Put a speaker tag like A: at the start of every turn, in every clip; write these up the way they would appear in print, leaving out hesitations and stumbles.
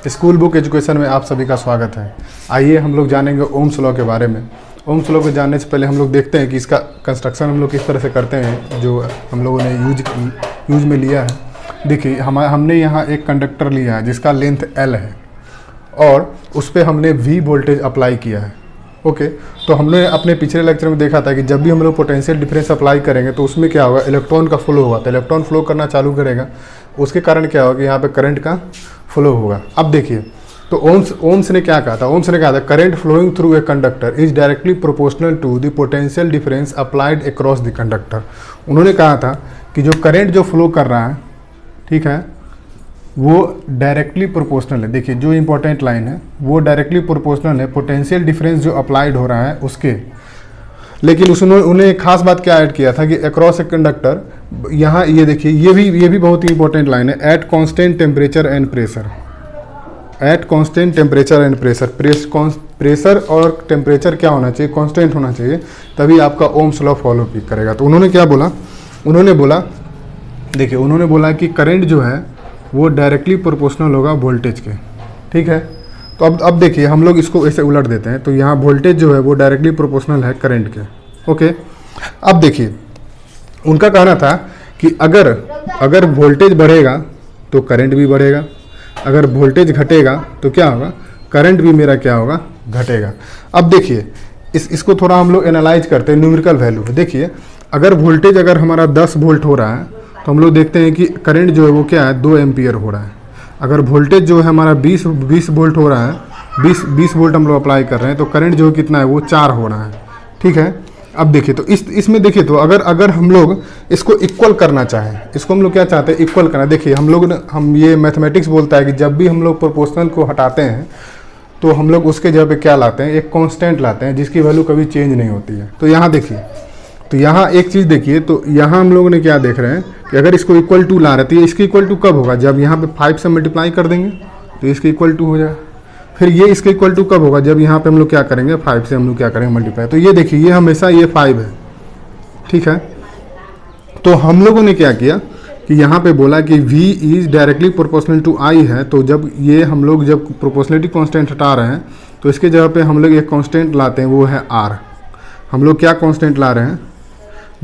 A: School book education में आप सभी का स्वागत है। आइए हम लोग जानेंगे ओम्स लॉ के बारे में। ओम्स लॉ को जानने से पहले हम लोग देखते हैं कि इसका कंस्ट्रक्शन हम लोग किस तरह से करते हैं, जो हम लोगों ने यूज में लिया है। देखिए हमने यहाँ एक कंडक्टर लिया है जिसका लेंथ L है और उस पर हमने V वोल्टेज अप्लाई किया है। ओके, तो हमने अपने पिछले लेक्चर में देखा था कि जब भी हम लोग पोटेंशियल डिफरेंस अप्लाई करेंगे तो उसमें क्या होगा, इलेक्ट्रॉन का फ्लो होगा। तो इलेक्ट्रॉन फ्लो करना चालू करेगा, उसके कारण क्या होगा कि यहाँ पे करंट का फ्लो होगा। अब देखिए, तो ओम्स ने क्या कहा था, ओम्स ने कहा था current flowing through a conductor is directly proportional to the potential difference applied across the conductor. उन्होंने कहा था कि जो करंट जो फ्लो कर रहा है, ठीक है, वो डायरेक्टली प्रोपोर्शनल है। देखिए जो इंपॉर्टेंट लाइन है, वो डायरेक्टली प्रोपोर्शनल है पोटेंशियल डिफरेंस जो अप्लाइड हो रहा है उसके। लेकिन उन्हें एक खास बात क्या ऐड किया था कि अक्रॉस ए कंडक्टर, यहाँ ये देखिए ये भी बहुत ही इंपॉर्टेंट लाइन है, at constant temperature and pressure. At constant temperature and pressure, pressure और टेम्परेचर क्या होना चाहिए, कांस्टेंट होना चाहिए, तभी आपका ओम्स लॉ फॉलो करेगा। तो उन्होंने क्या बोला, उन्होंने बोला कि करंट जो है वो डायरेक्टली प्रोपोर्शनल होगा वोल्टेज के। ठीक है, तो अब देखिए हम लोग इसको ऐसे उलट देते हैं। तो यहाँ वोल्टेज जो है वो डायरेक्टली प्रोपोर्शनल है करंट के। ओके, अब देखिए उनका कहना था कि अगर वोल्टेज बढ़ेगा तो करंट भी बढ़ेगा, अगर वोल्टेज घटेगा तो क्या होगा, करंट भी मेरा क्या होगा, घटेगा। अब देखिए इसको थोड़ा हम लोग एनालाइज करते हैं न्यूमेरिकल वैल्यू। देखिए अगर वोल्टेज अगर हमारा 10 वोल्ट हो रहा है तो हम लोग देखते हैं कि करंट जो है वो क्या है, 2 एम्पियर हो रहा है। अगर वोल्टेज जो है हमारा 20 वोल्ट हो रहा है, 20 वोल्ट हम लोग अप्लाई कर रहे हैं, तो करंट जो कितना है वो 4 हो रहा है। ठीक है, अब देखिए तो इसमें देखिए तो अगर हम लोग इसको इक्वल करना चाहें, इसको हम लोग क्या चाहते हैं, इक्वल करना। देखिए हम ये मैथमेटिक्स बोलता है कि जब भी हम लोग प्रोपोर्शनल को हटाते हैं तो हम लोग उसके जगह पे क्या लाते हैं, एक कांस्टेंट लाते हैं जिसकी वैल्यू कभी चेंज नहीं होती है। तो यहाँ देखिए, तो यहाँ एक चीज़ देखिए, तो यहाँ हम लोगों ने क्या देख रहे हैं कि अगर इसको इक्वल टू ला रहे थे, इसके इक्वल टू कब होगा, जब यहाँ पे 5 से मल्टीप्लाई कर देंगे तो इसके इक्वल टू हो जाए। फिर ये इसके इक्वल टू कब होगा, जब यहाँ पे हम लोग क्या करेंगे, 5 से हम लोग क्या करेंगे, मल्टीप्लाई। तो ये देखिए ये हमेशा ये 5 है। ठीक है, तो हम लोगों ने क्या किया कि यहाँ पे बोला कि V is directly proportional to I है। तो जब ये हम लोग जब प्रोपोर्शनलिटी कांस्टेंट हटा रहे हैं तो इसके जगह पे हम लोग एक कांस्टेंट लाते हैं, वो है R। हम लोग क्या कांस्टेंट ला रहे हैं,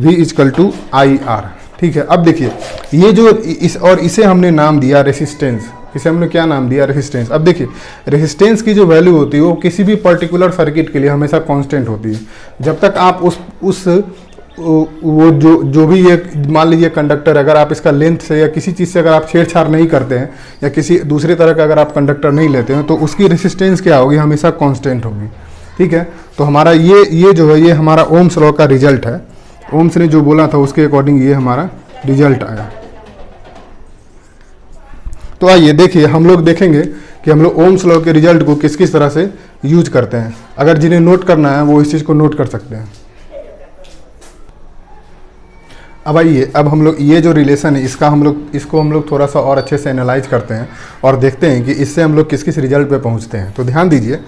A: V इजकल टू IR। ठीक है, अब देखिए ये जो इसे हमने नाम दिया रेसिस्टेंस। इसे हमने क्या नाम दिया, रेसिस्टेंस। अब देखिए रेसिस्टेंस की जो वैल्यू होती है वो किसी भी पर्टिकुलर सर्किट के लिए हमेशा कांस्टेंट होती है। जब तक आप वो जो भी ये मान लीजिए कंडक्टर, अगर आप इसका लेंथ से या किसी चीज़ से अगर आप छेड़छाड़ नहीं करते हैं या किसी दूसरी तरह का अगर आप कंडक्टर नहीं लेते हैं तो उसकी रेसिस्टेंस क्या होगी, हमेशा कांस्टेंट होगी। ठीक है, तो हमारा ये जो है ये हमारा ओम्स लॉ का रिजल्ट है। ओम्स ने जो बोला था उसके अकॉर्डिंग ये हमारा रिजल्ट आया। तो आइए देखिए हम लोग देखेंगे कि हम लोग ओम्स लॉ के रिजल्ट को किस किस तरह से यूज करते हैं। अगर जिन्हें नोट करना है वो इस चीज़ को नोट कर सकते हैं। अब आइए, अब हम लोग ये जो रिलेशन है इसको हम लोग थोड़ा सा और अच्छे से एनालाइज करते हैं और देखते हैं कि इससे हम लोग किस किस रिजल्ट पे पहुंचते हैं। तो ध्यान दीजिए,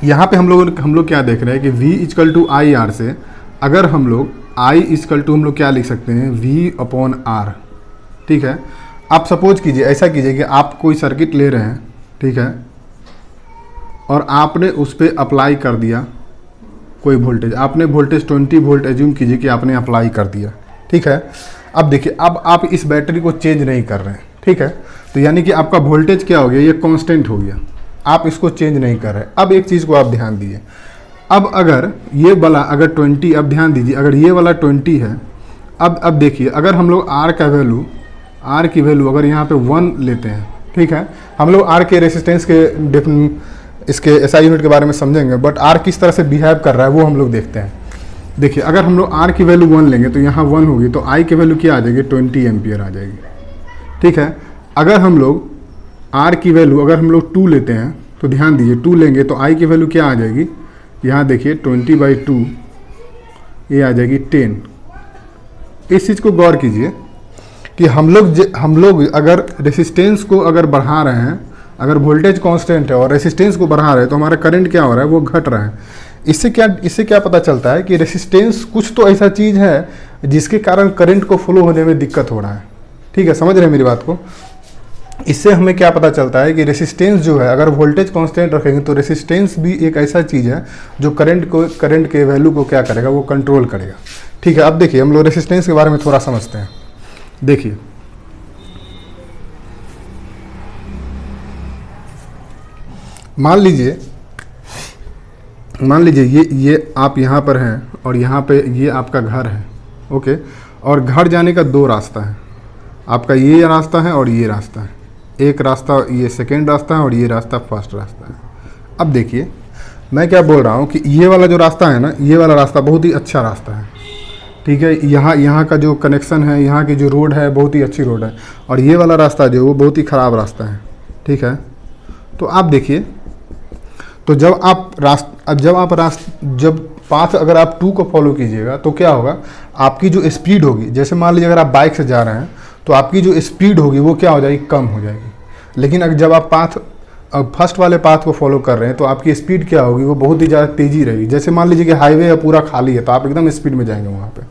A: यहाँ पे हम लोग क्या देख रहे हैं कि V इजकल टू IR से अगर हम लोग I इजकल टू हम लोग क्या लिख सकते हैं, V अपॉन R। ठीक है, आप सपोज कीजिए, ऐसा कीजिए कि आप कोई सर्किट ले रहे हैं, ठीक है, और आपने उस पर अप्लाई कर दिया कोई वोल्टेज, आपने वोल्टेज 20 वोल्ट एज्यूम कीजिए कि आपने अप्लाई कर दिया। ठीक है, अब देखिए अब आप इस बैटरी को चेंज नहीं कर रहे हैं। ठीक है, तो यानी कि आपका वोल्टेज क्या हो गया, ये कांस्टेंट हो गया, आप इसको चेंज नहीं कर रहे। अब एक चीज़ को आप ध्यान दीजिए, अब अगर ये वाला अगर 20, अब ध्यान दीजिए अगर ये वाला 20 है, अब देखिए अगर हम लोग R की वैल्यू अगर यहाँ पे 1 लेते हैं, ठीक है, हम लोग R के रेसिस्टेंस के इसके SI यूनिट के बारे में समझेंगे, बट R किस तरह से बिहेव कर रहा है वो हम लोग देखते हैं। देखिए अगर हम लोग R की वैल्यू 1 लेंगे तो यहाँ 1 होगी, तो I की वैल्यू क्या आ जाएगी, 20 एम्पियर आ जाएगी। ठीक है, अगर हम लोग R की वैल्यू अगर हम लोग 2 लेते हैं तो ध्यान दीजिए 2 लेंगे तो I की वैल्यू क्या आ जाएगी, यहाँ देखिए 20/2 ये आ जाएगी 10। इस चीज़ को गौर कीजिए कि हम लोग अगर रेसिस्टेंस को अगर बढ़ा रहे हैं, अगर वोल्टेज कांस्टेंट है और रेसिस्टेंस को बढ़ा रहे हैं तो हमारा करंट क्या हो रहा है, वो घट रहा है। इससे क्या पता चलता है कि रेसिस्टेंस कुछ तो ऐसा चीज़ है जिसके कारण करंट को फ्लो होने में दिक्कत हो रहा है। ठीक है, समझ रहे हैं मेरी बात को। इससे हमें क्या पता चलता है कि रेसिस्टेंस जो है, अगर वोल्टेज कांस्टेंट रखेंगे तो रेसिस्टेंस भी एक ऐसा चीज़ है जो करंट के वैल्यू को क्या करेगा, वो कंट्रोल करेगा। ठीक है, अब देखिए हम लोग रेसिस्टेंस के बारे में थोड़ा समझते हैं। देखिए मान लीजिए ये आप यहाँ पर हैं और यहाँ पे ये आपका घर है, ओके, और घर जाने का दो रास्ता है, आपका ये रास्ता है और ये रास्ता है। एक रास्ता ये सेकेंड रास्ता है और ये रास्ता फर्स्ट रास्ता है। अब देखिए मैं क्या बोल रहा हूँ कि ये वाला जो रास्ता है ना, ये वाला रास्ता बहुत ही अच्छा रास्ता है, ठीक है। यहाँ का जो कनेक्शन है, यहाँ की जो रोड है बहुत ही अच्छी रोड है, और ये वाला रास्ता जो है वो बहुत ही ख़राब रास्ता है, ठीक है। तो आप देखिए, तो जब पाथ अगर आप 2 को फॉलो कीजिएगा तो क्या होगा, आपकी जो स्पीड होगी, जैसे मान लीजिए अगर आप बाइक से जा रहे हैं तो आपकी जो स्पीड होगी वो क्या हो जाएगी, कम हो जाएगी। लेकिन अगर जब आप फर्स्ट वाले पाथ को फॉलो कर रहे हैं तो आपकी स्पीड क्या होगी, वो बहुत ही ज़्यादा तेज़ी रहेगी। जैसे मान लीजिए कि हाईवे है पूरा खाली है तो आप एकदम स्पीड में जाएंगे वहाँ पे,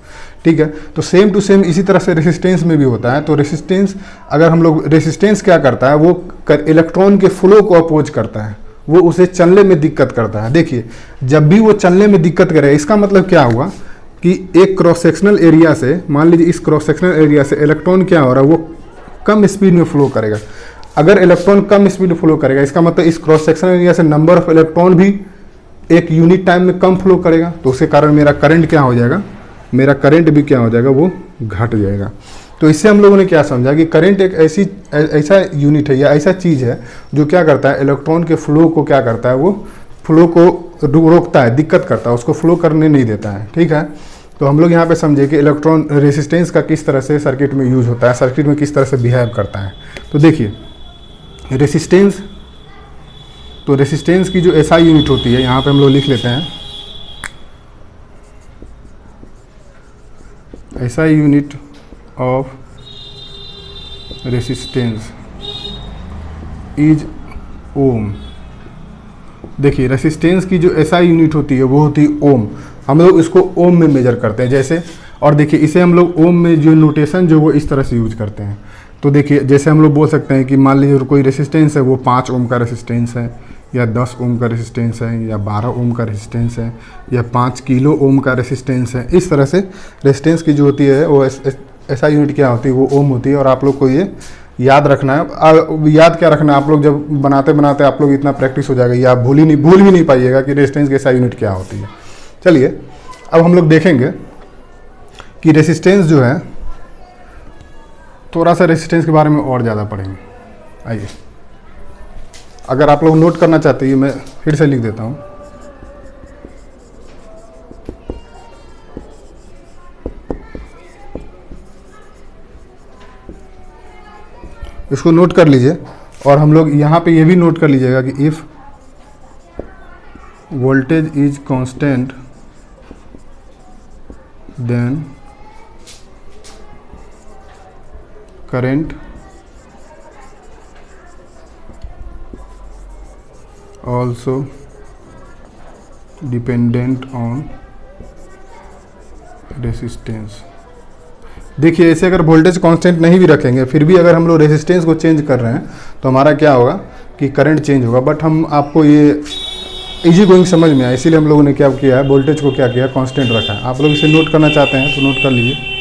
A: ठीक है। तो सेम टू सेम इसी तरह से रेसिस्टेंस में भी होता है। तो रेसिस्टेंस, अगर हम लोग, रेसिस्टेंस क्या करता है, वो इलेक्ट्रॉन के फ्लो को अपोज करता है, वो उसे चलने में दिक्कत करता है। देखिए जब भी वो चलने में दिक्कत करे, इसका मतलब क्या हुआ कि एक क्रॉस सेक्शनल एरिया से, मान लीजिए इस क्रॉस सेक्शनल एरिया से इलेक्ट्रॉन क्या हो रहा है, वो कम स्पीड में फ्लो करेगा। अगर इलेक्ट्रॉन कम स्पीड में फ्लो करेगा, इसका मतलब इस क्रॉस सेक्शनल एरिया से नंबर ऑफ इलेक्ट्रॉन भी एक यूनिट टाइम में कम फ्लो करेगा, तो उसके कारण मेरा करंट क्या हो जाएगा, मेरा करंट भी क्या हो जाएगा, वो घट जाएगा। तो इससे हम लोगों ने क्या समझा कि करंट एक ऐसा यूनिट है या ऐसा चीज़ है जो क्या करता है, इलेक्ट्रॉन के फ्लो को क्या करता है, वो फ्लो को रोकता है, दिक्कत करता है, उसको फ्लो करने नहीं देता है, ठीक है। तो हम लोग यहाँ पे समझे कि इलेक्ट्रॉन रेसिस्टेंस का किस तरह से सर्किट में यूज होता है, सर्किट में किस तरह से बिहेव करता है। तो देखिए रेसिस्टेंस, तो रेसिस्टेंस की जो एसआई यूनिट होती है, यहाँ पे हम लोग लिख लेते हैं, SI unit of resistance is ohm. देखिए रेसिस्टेंस की जो एसआई यूनिट होती है वो होती है ओम। हम लोग इसको ओम में मेजर करते हैं जैसे, और देखिए इसे हम लोग ओम में जो नोटेशन जो वो इस तरह से यूज करते हैं। तो देखिए जैसे हम लोग बोल सकते हैं कि मान लीजिए कोई रेसिस्टेंस है, वो 5 ओम का रेसिस्टेंस है, या 10 ओम का रेसिस्टेंस है, या 12 ओम का रेसिस्टेंस है, या 5 किलो ओम का रेसिस्टेंस है। इस तरह से रेसिस्टेंस की जो होती है वो ऐसा यूनिट क्या होती है, वो ओम होती है। और आप लोग को ये याद रखना है। याद क्या रखना है, आप लोग जब बनाते बनाते आप लोग इतना प्रैक्टिस हो जाएगा, ये आप भूल भी नहीं पाइएगा कि रेसिस्टेंस की ऐसा यूनिट क्या होती है। चलिए अब हम लोग देखेंगे कि रेसिस्टेंस जो है, थोड़ा सा रेसिस्टेंस के बारे में और ज़्यादा पढ़ेंगे। आइए, अगर आप लोग नोट करना चाहते हैं, मैं फिर से लिख देता हूँ। इसको नोट कर लीजिए, और हम लोग यहाँ पे ये भी नोट कर लीजिएगा कि if voltage is constant then current also dependent on resistance। देखिए ऐसे अगर वोल्टेज कांस्टेंट नहीं भी रखेंगे, फिर भी अगर हम लोग रेजिस्टेंस को चेंज कर रहे हैं तो हमारा क्या होगा कि करंट चेंज होगा। बट हम आपको ये इजी गोइंग समझ में आया, इसीलिए हम लोगों ने क्या किया है, वोल्टेज को क्या किया, कांस्टेंट रखा है। आप लोग इसे नोट करना चाहते हैं तो नोट कर लीजिए।